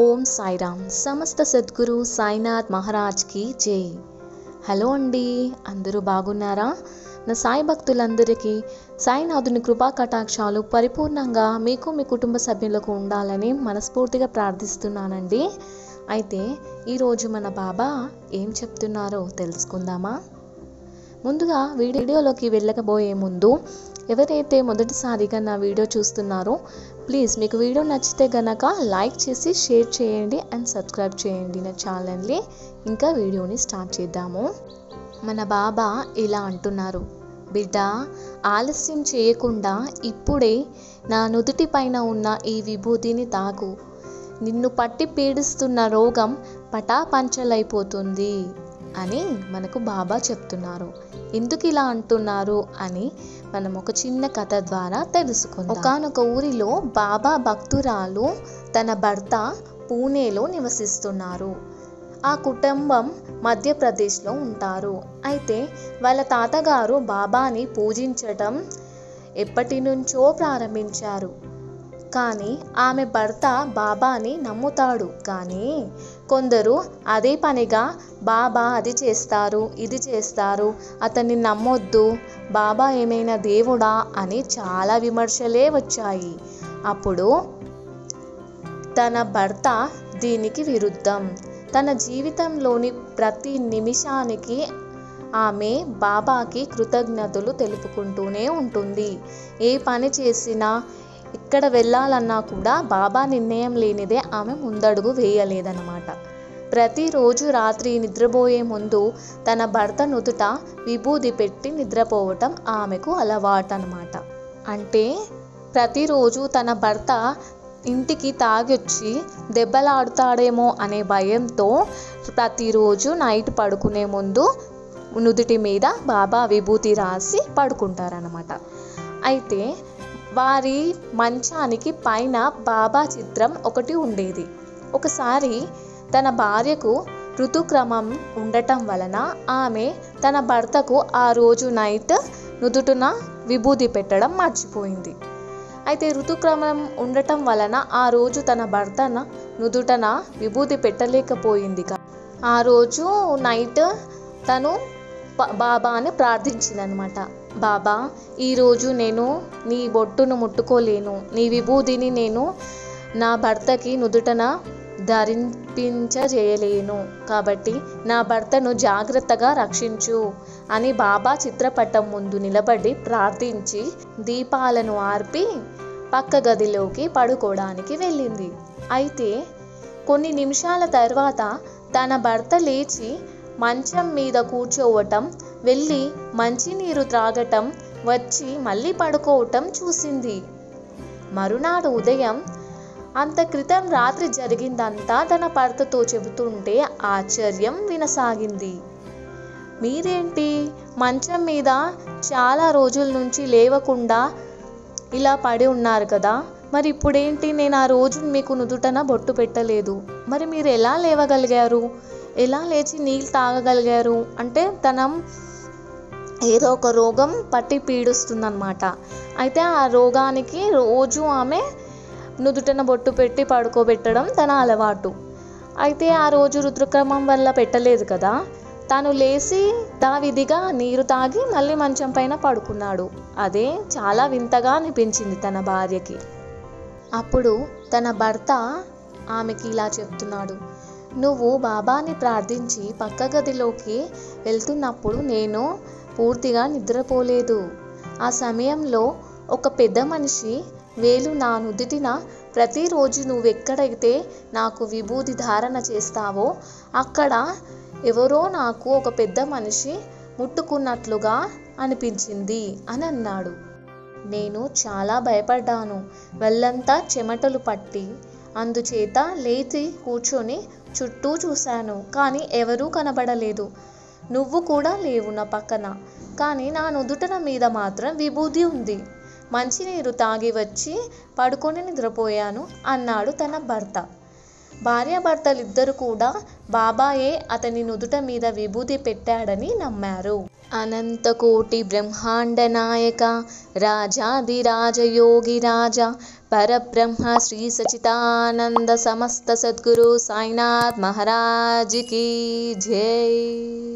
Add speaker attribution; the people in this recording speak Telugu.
Speaker 1: ఓం సాయిరామ్. సమస్త సద్గురు సాయినాథ్ మహారాజ్ కి జై. హలో అండి, అందరూ బాగున్నారా? నా సాయి భక్తులందరికీ సాయినాథుని కృపా కటాక్షాలు పరిపూర్ణంగా మీకు మీ కుటుంబ సభ్యులకు ఉండాలని మనస్ఫూర్తిగా ప్రార్థిస్తున్నానండి. అయితే ఈరోజు మన బాబా ఏం చెప్తున్నారో తెలుసుకుందామా? ముందుగా వీడియోలోకి వెళ్ళకపోయే ముందు ఎవరైతే మొదటిసారిగా నా వీడియో చూస్తున్నారో ప్లీజ్ మీకు వీడియో నచ్చితే గనక లైక్ చేసి షేర్ చేయండి అండ్ సబ్స్క్రైబ్ చేయండి నా ఛానల్ని. ఇంకా వీడియోని స్టార్ట్ చేద్దాము. మన బాబా ఇలా అంటున్నారు, బిడ్డ ఆలస్యం చేయకుండా ఇప్పుడే నా నుదుటి పైన ఉన్న ఈ విభూతిని తాకు. నిన్ను పట్టి పీడిస్తున్న రోగం పటాపంచలైపోతుంది అని మనకు బాబా చెప్తున్నారు. ఎందుకు ఇలా అంటున్నారు అని మనం ఒక చిన్న కథ ద్వారా తెలుసుకుందాం. ఒకానొక ఊరిలో బాబా భక్తురాలు తన భర్త పూణేలో నివసిస్తున్నారు. ఆ కుటుంబం మధ్యప్రదేశ్లో ఉంటారు. అయితే వాళ్ళ తాతగారు బాబాని పూజించటం ఎప్పటి నుంచో ప్రారంభించారు. కానీ ఆమె భర్త బాబాని నమ్ముతాడు. కానీ కొందరు అదే పనిగా బాబా అది చేస్తారు, ఇది చేస్తారు, అతన్ని నమ్మొద్దు, బాబా ఏమైనా దేవుడా అని చాలా విమర్శలే వచ్చాయి. అప్పుడు తన భర్త దీనికి విరుద్ధం. తన జీవితంలోని ప్రతి నిమిషానికి ఆమె బాబాకి కృతజ్ఞతలు తెలుపుకుంటూనే ఉంటుంది. ఏ పని చేసినా ఎక్కడ వెళ్ళాలన్నా కూడా బాబా నిర్ణయం లేనిదే ఆమె ముందడుగు వేయలేదన్నమాట. ప్రతిరోజు రాత్రి నిద్రపోయే ముందు తన భర్త నుదుట విభూది పెట్టి నిద్రపోవటం ఆమెకు అలవాటు అన్నమాట. అంటే ప్రతిరోజు తన భర్త ఇంటికి తాగొచ్చి దెబ్బలాడుతాడేమో అనే భయంతో ప్రతిరోజు నైట్ పడుకునే ముందు నుదుటి మీద బాబా విభూతి రాసి పడుకుంటారన్నమాట. అయితే వారి మంచానికి పైన బాబా చిత్రం ఒకటి ఉండేది. ఒకసారి తన భార్యకు ఋతుక్రమం ఉండటం వలన ఆమె తన భర్తకు ఆ రోజు నైట్ నుదుటున విభూది పెట్టడం మర్చిపోయింది. అయితే ఋతుక్రమం ఉండటం వలన ఆ రోజు తన భర్త నుదుటన విభూది పెట్టలేకపోయింది. ఆ రోజు నైట్ తను బాబాని ప్రార్థించిందనమాట. బాబా, ఈరోజు నేను నీ బొట్టును ముట్టుకోలేను, నీ విభూదిని నేను నా భర్తకి నుదుటన ధరింపించజేయలేను, కాబట్టి నా భర్తను జాగ్రత్తగా రక్షించు అని బాబా చిత్రపటం ముందు నిలబడి ప్రార్థించి దీపాలను ఆర్పి పక్క గదిలోకి పడుకోవడానికి వెళ్ళింది. అయితే కొన్ని నిమిషాల తర్వాత తన భర్త లేచి మంచం మీద కూర్చోవటం, వెళ్ళి మంచినీరు త్రాగటం, వచ్చి మళ్ళీ పడుకోవటం చూసింది. మరునాడు ఉదయం అంత క్రితం రాత్రి జరిగిందంతా తన భర్తతో చెబుతుంటే ఆశ్చర్యం వినసాగింది. మీరేంటి మంచం మీద చాలా రోజుల నుంచి లేవకుండా ఇలా పడి ఉన్నారు కదా, మరి ఇప్పుడేంటి నేను ఆ రోజు మీకు నుదుటన బొట్టు పెట్టలేదు, మరి మీరు ఎలా లేవగలిగారు, ఎలా లేచి నీళ్ళు తాగగలిగారు అంటే తన ఏదో ఒక రోగం పట్టి పీడిస్తుందన్నమాట. అయితే ఆ రోగానికి రోజు ఆమె నుదుటన బొట్టు పెట్టి పడుకోబెట్టడం తన అలవాటు. అయితే ఆ రోజు ఋతుక్రమం వల్ల పెట్టలేదు కదా, తను లేచి విధిగా నీరు తాగి మళ్ళీ మంచం పైన పడుకున్నాడు. అదే చాలా వింతగా అనిపించింది తన భార్యకి. అప్పుడు తన భర్త ఆమెకి ఇలా చెప్తున్నాడు, నువ్వు బాబాని ప్రార్థించి పక్క గదిలోకి వెళ్తున్నప్పుడు నేను పూర్తిగా నిద్రపోలేదు. ఆ సమయంలో ఒక పెద్ద మనిషి వేలు నా నుదుటిన ప్రతిరోజు నువ్వెక్కడైతే నాకు విభూది ధారణ చేస్తావో అక్కడ ఎవరో నాకు ఒక పెద్ద మనిషి ముట్టుకున్నట్లుగా అనిపించింది అని అన్నాడు. నేను చాలా భయపడ్డాను. వెళ్ళంతా చెమటలు పట్టి అందుచేత లేచి కూర్చొని చుట్టూ చూశాను, కానీ ఎవరూ కనబడలేదు. నువ్వు కూడా లేవు నా పక్కన, కానీ నా నుదుటన మీద మాత్రం విభూది ఉంది. మంచినీరు తాగి వచ్చి పడుకొని నిద్రపోయాను అన్నాడు తన భర్త. భార్యాభర్తలిద్దరూ కూడా బాబాయే అతని నుదుట మీద విభూది పెట్టాడని నమ్మారు. అనంతకోటి బ్రహ్మాండ నాయక రాజాదిరాజ యోగి రాజా పరబ్రహ్మ శ్రీ సచితానంద సమస్త సద్గురు సాయినాథ్ మహారాజ్ కీ జై.